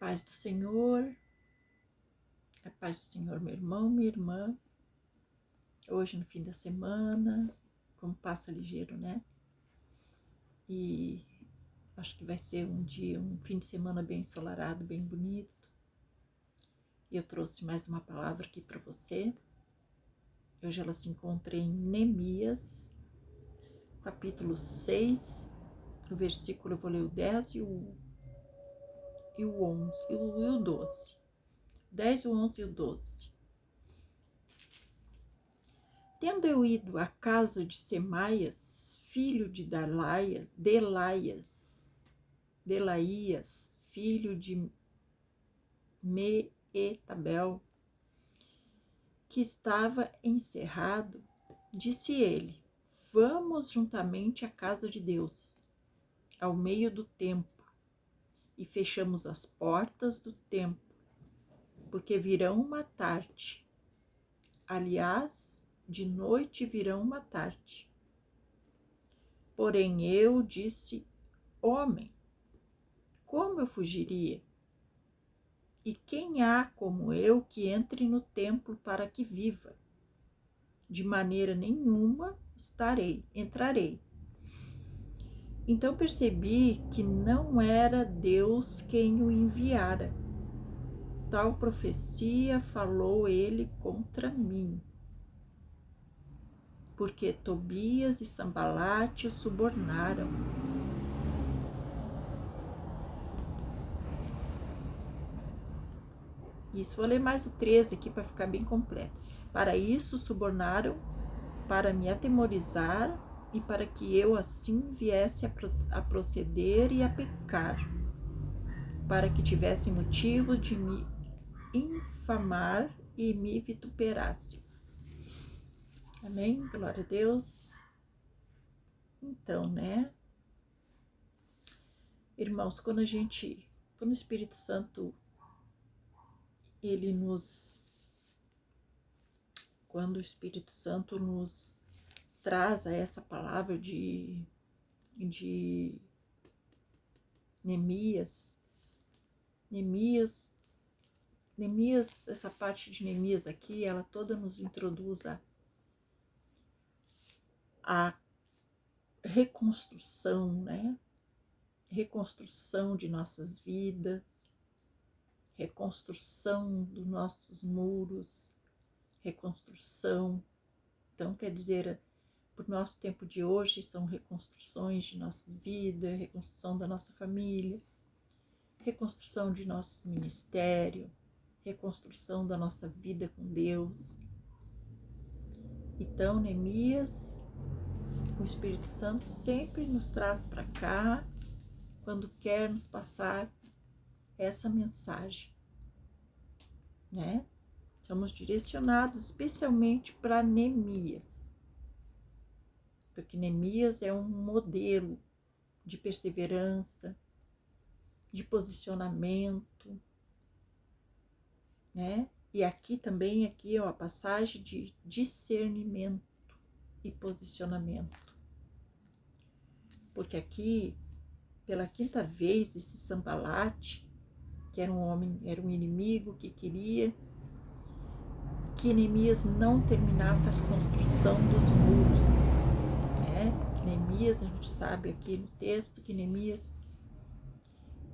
Paz do Senhor, a paz do Senhor, meu irmão, minha irmã. Hoje no fim da semana, como passa ligeiro, né? E acho que vai ser um fim de semana bem ensolarado, bem bonito. E eu trouxe mais uma palavra aqui para você. Hoje ela se encontra em Neemias, capítulo 6, o versículo, eu vou ler o 10 e o 11, e o 12. 10, o 11 e o 12. Tendo eu ido à casa de Semaias, filho de Delaías, filho de Meetabel, que estava encerrado, disse ele: vamos juntamente à casa de Deus, ao meio do templo, e fechamos as portas do templo, porque virão uma tarde. Aliás, de noite virão uma tarde. Porém eu disse: homem, como eu fugiria? E quem há como eu que entre no templo para que viva? De maneira nenhuma entrarei. Então percebi que não era Deus quem o enviara. Tal profecia falou ele contra mim, porque Tobias e Sambalate o subornaram. Isso, vou ler mais o 13 aqui para ficar bem completo. Para isso subornaram, para me atemorizar e para que eu assim viesse a proceder e a pecar, para que tivesse motivo de me infamar e me vituperasse. Amém? Glória a Deus. Então, né? Irmãos, quando o Espírito Santo, quando o Espírito Santo nos traz a essa palavra de Neemias, essa parte de Neemias aqui, ela toda nos introduz a reconstrução, né? Reconstrução de nossas vidas, reconstrução dos nossos muros, reconstrução. Então, quer dizer, para o nosso tempo de hoje, são reconstruções de nossa vida, reconstrução da nossa família, reconstrução de nosso ministério, reconstrução da nossa vida com Deus. Então, Neemias, o Espírito Santo sempre nos traz para cá quando quer nos passar essa mensagem, né? Somos direcionados especialmente para Neemias, porque Neemias é um modelo de perseverança, de posicionamento, né? E aqui também, aqui é a passagem de discernimento e posicionamento. Porque aqui, pela quinta vez, esse Sambalate, que era um inimigo que queria que Neemias não terminasse a construção dos muros, né? Que Neemias, a gente sabe aqui no texto, que Neemias,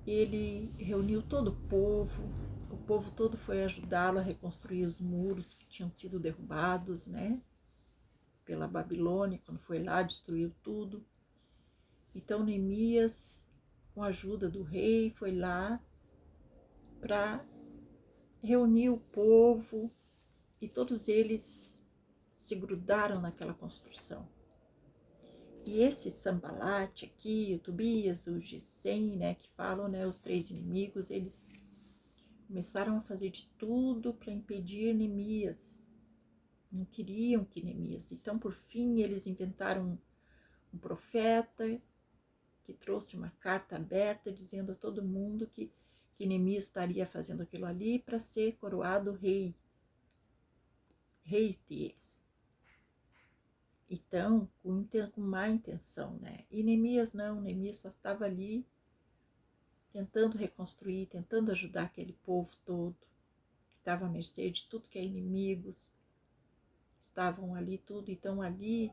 ele reuniu todo o povo todo foi ajudá-lo a reconstruir os muros que tinham sido derrubados, né? Pela Babilônia, quando foi lá, destruiu tudo. Então Neemias, com a ajuda do rei, foi lá para reunir o povo e todos eles se grudaram naquela construção. E esse Sambalate aqui, o Tobias, o Gesem, né, que falam, né, os três inimigos, eles começaram a fazer de tudo para impedir Neemias. Não queriam que Neemias. Então, por fim, eles inventaram um profeta que trouxe uma carta aberta dizendo a todo mundo que Neemias estaria fazendo aquilo ali para ser coroado rei deles. Então, com má intenção, né? E Neemias não, Neemias só estava ali tentando reconstruir, tentando ajudar aquele povo todo, que estava à mercê de tudo que é inimigos, estavam ali tudo. Então ali,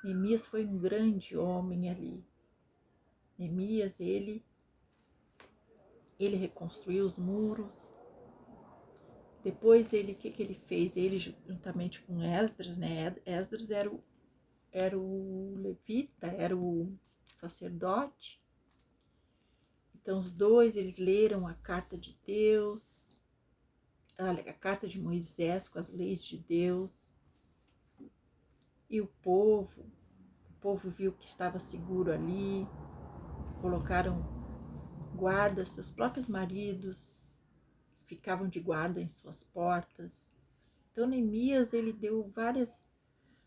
Neemias foi um grande homem ali. Neemias, ele reconstruiu os muros. Depois o que ele fez? Ele juntamente com Esdras, né? Esdras era o levita, era o sacerdote. Então os dois, eles leram a carta de Deus, a carta de Moisés com as leis de Deus. E o povo viu que estava seguro ali, colocaram guarda, seus próprios maridos ficavam de guarda em suas portas. Então Neemias, ele deu várias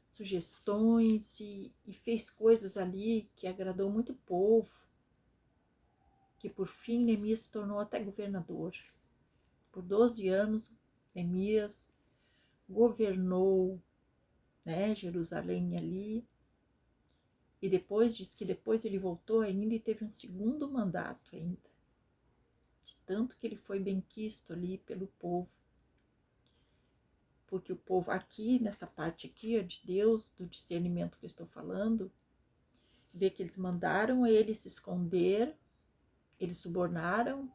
sugestões e fez coisas ali que agradou muito o povo, que por fim Neemias se tornou até governador. Por 12 anos, Neemias governou, né, Jerusalém ali. E diz que depois ele voltou ainda e teve um segundo mandato ainda. De tanto que ele foi benquisto ali pelo povo. Porque o povo aqui, nessa parte aqui, de Deus, do discernimento que eu estou falando, vê que eles mandaram ele se esconder, eles subornaram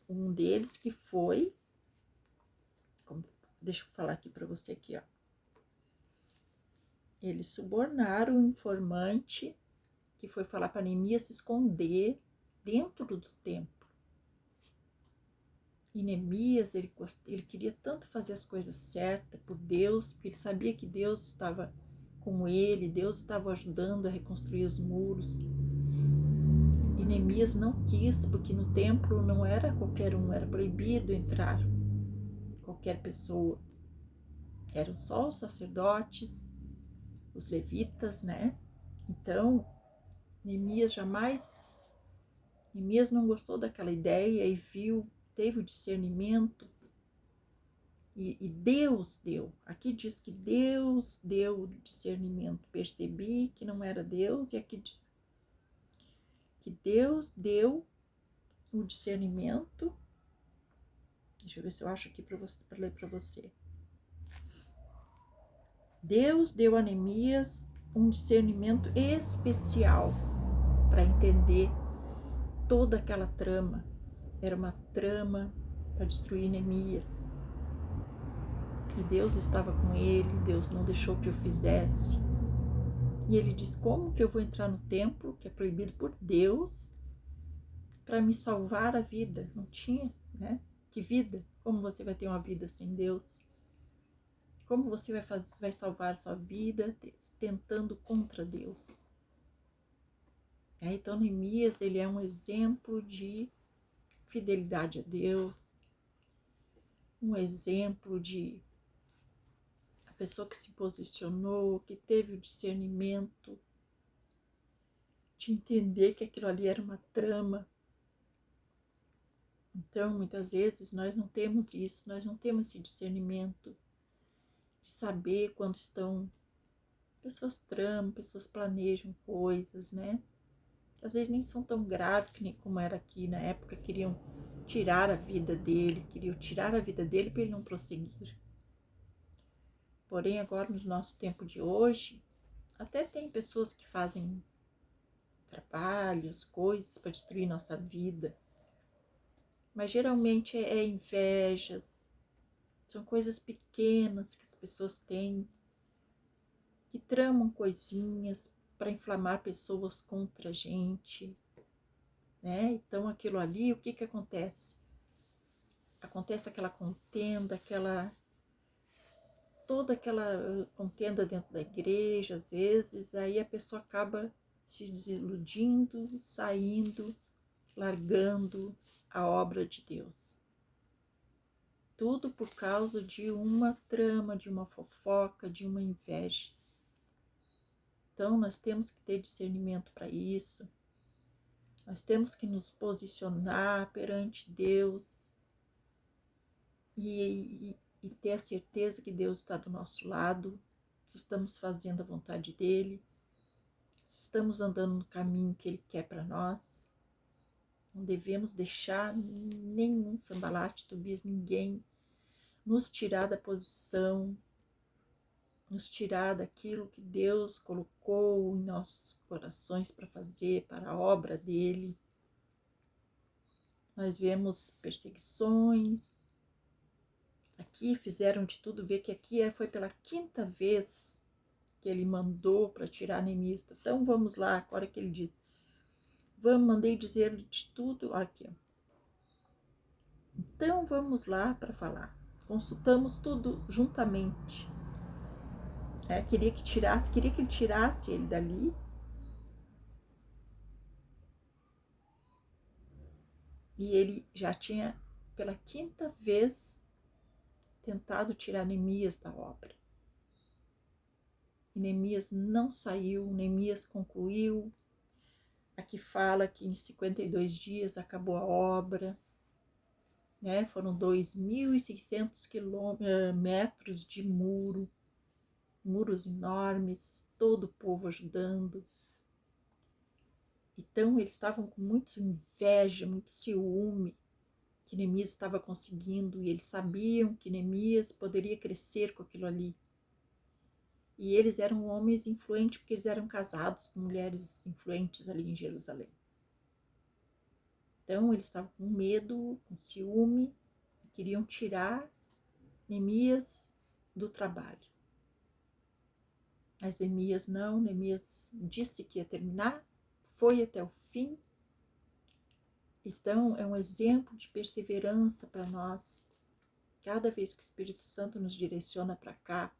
um deles que foi, deixa eu falar aqui para você aqui, ó. Eles subornaram o informante que foi falar para Neemias se esconder dentro do templo. E Neemias, ele queria tanto fazer as coisas certas por Deus, porque ele sabia que Deus estava com ele, Deus estava ajudando a reconstruir os muros. E Neemias não quis, porque no templo não era qualquer um, era proibido entrar qualquer pessoa. Eram só os sacerdotes, os levitas, né? Então, Neemias não gostou daquela ideia e teve o discernimento. E Deus deu, aqui diz que Deus deu o discernimento. Percebi que não era Deus, e aqui diz que Deus deu o discernimento. Deixa eu ver se eu acho aqui para ler para você. Deus deu a Neemias um discernimento especial para entender toda aquela trama. Era uma trama para destruir Neemias. E Deus estava com ele, Deus não deixou que eu fizesse. E ele diz, como que eu vou entrar no templo, que é proibido por Deus, para me salvar a vida? Não tinha, né? Que vida? Como você vai ter uma vida sem Deus? Como você vai salvar a sua vida tentando contra Deus? Então, Neemias, ele é um exemplo de fidelidade a Deus, um exemplo de a pessoa que se posicionou, que teve o discernimento de entender que aquilo ali era uma trama. Então, muitas vezes, nós não temos isso, nós não temos esse discernimento de saber quando pessoas tramam, pessoas planejam coisas, né? Que às vezes nem são tão graves que nem como era aqui na época, queriam tirar a vida dele para ele não prosseguir. Porém, agora no nosso tempo de hoje, até tem pessoas que fazem trabalhos, coisas para destruir nossa vida, mas geralmente é invejas, são coisas pequenas que as pessoas têm, que tramam coisinhas para inflamar pessoas contra a gente, né? Então aquilo ali, o que acontece? Acontece aquela contenda, toda aquela contenda dentro da igreja, às vezes, aí a pessoa acaba se desiludindo, saindo, largando a obra de Deus. Tudo por causa de uma trama, de uma fofoca, de uma inveja. Então, nós temos que ter discernimento para isso. Nós temos que nos posicionar perante Deus e ter a certeza que Deus está do nosso lado, se estamos fazendo a vontade dEle, se estamos andando no caminho que Ele quer para nós. Não devemos deixar nenhum Sambalate, Tobias, ninguém nos tirar da posição, nos tirar daquilo que Deus colocou em nossos corações para fazer, para a obra dele. Nós vemos perseguições. Aqui fizeram de tudo, ver que aqui foi pela 5ª vez que ele mandou para tirar Neemias. Então vamos lá, agora que ele diz, mandei dizer de tudo, aqui. Então vamos lá para falar. Consultamos tudo juntamente. Queria que ele tirasse ele dali. E ele já tinha, pela 5ª vez, tentado tirar Neemias da obra. E Neemias não saiu, Neemias concluiu. Aqui fala que em 52 dias acabou a obra, né? Foram 2.600 metros de muro, muros enormes, todo o povo ajudando. Então eles estavam com muita inveja, muito ciúme que Neemias estava conseguindo, e eles sabiam que Neemias poderia crescer com aquilo ali. E eles eram homens influentes porque eles eram casados com mulheres influentes ali em Jerusalém. Então eles estavam com medo, com ciúme, e queriam tirar Neemias do trabalho. Mas Neemias não, Neemias disse que ia terminar, foi até o fim. Então é um exemplo de perseverança para nós. Cada vez que o Espírito Santo nos direciona para cá,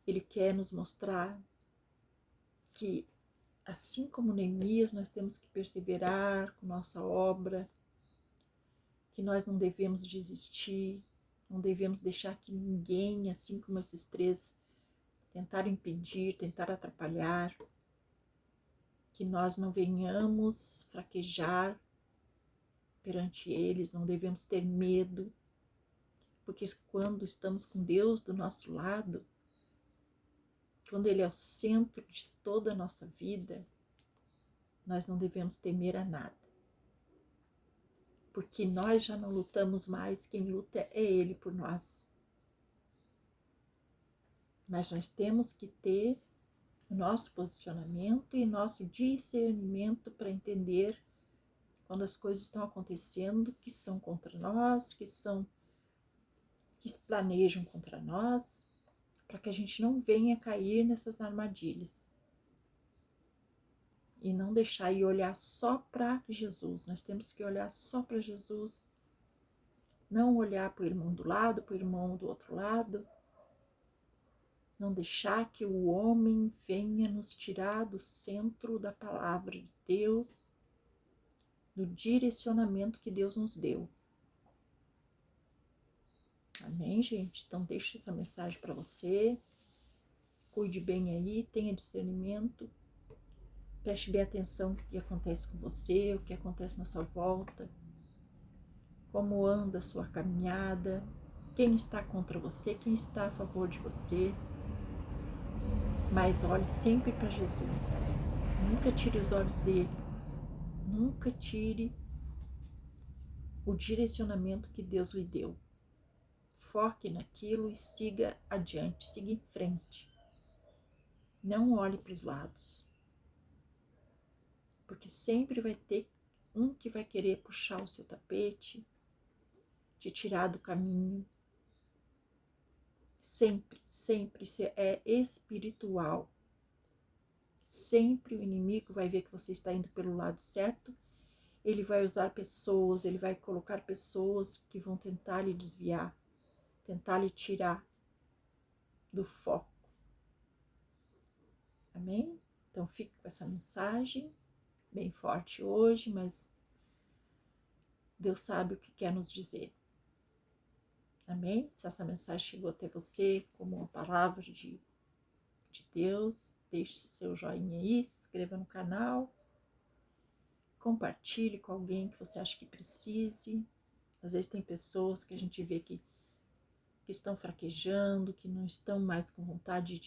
ele quer nos mostrar que, assim como Neemias, nós temos que perseverar com nossa obra, que nós não devemos desistir, não devemos deixar que ninguém, assim como esses 3, tentar impedir, tentar atrapalhar, que nós não venhamos fraquejar perante eles, não devemos ter medo, porque quando estamos com Deus do nosso lado, quando Ele é o centro de toda a nossa vida, nós não devemos temer a nada. Porque nós já não lutamos mais, quem luta é Ele por nós. Mas nós temos que ter o nosso posicionamento e nosso discernimento para entender quando as coisas estão acontecendo que são contra nós, que planejam contra nós, para que a gente não venha cair nessas armadilhas. E não deixar e olhar só para Jesus. Nós temos que olhar só para Jesus. Não olhar para o irmão do lado, para o irmão do outro lado. Não deixar que o homem venha nos tirar do centro da palavra de Deus, do direcionamento que Deus nos deu. Amém, gente? Então, deixo essa mensagem para você. Cuide bem aí, tenha discernimento. Preste bem atenção no que acontece com você, o que acontece na sua volta. Como anda a sua caminhada. Quem está contra você, quem está a favor de você. Mas olhe sempre para Jesus. Nunca tire os olhos dele. Nunca tire o direcionamento que Deus lhe deu. Foque naquilo e siga adiante, siga em frente. Não olhe para os lados. Porque sempre vai ter um que vai querer puxar o seu tapete, te tirar do caminho. Sempre, sempre, isso é espiritual. Sempre o inimigo vai ver que você está indo pelo lado certo. Ele vai usar pessoas, ele vai colocar pessoas que vão tentar lhe desviar, tentar lhe tirar do foco. Amém? Então fique com essa mensagem, bem forte hoje, mas Deus sabe o que quer nos dizer. Amém? Se essa mensagem chegou até você como uma palavra de Deus, deixe seu joinha aí, se inscreva no canal, compartilhe com alguém que você acha que precise. Às vezes tem pessoas que a gente vê que estão fraquejando, que não estão mais com vontade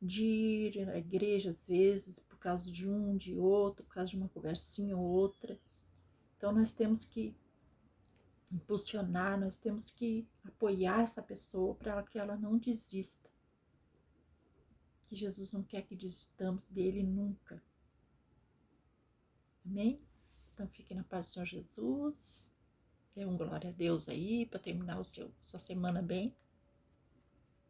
de ir à igreja às vezes por causa de um, de outro, por causa de uma conversinha ou outra. Então nós temos que impulsionar, nós temos que apoiar essa pessoa para que ela não desista. Que Jesus não quer que desistamos dele nunca. Amém? Então fique na paz do Senhor Jesus. Dê um glória a Deus aí para terminar sua semana bem.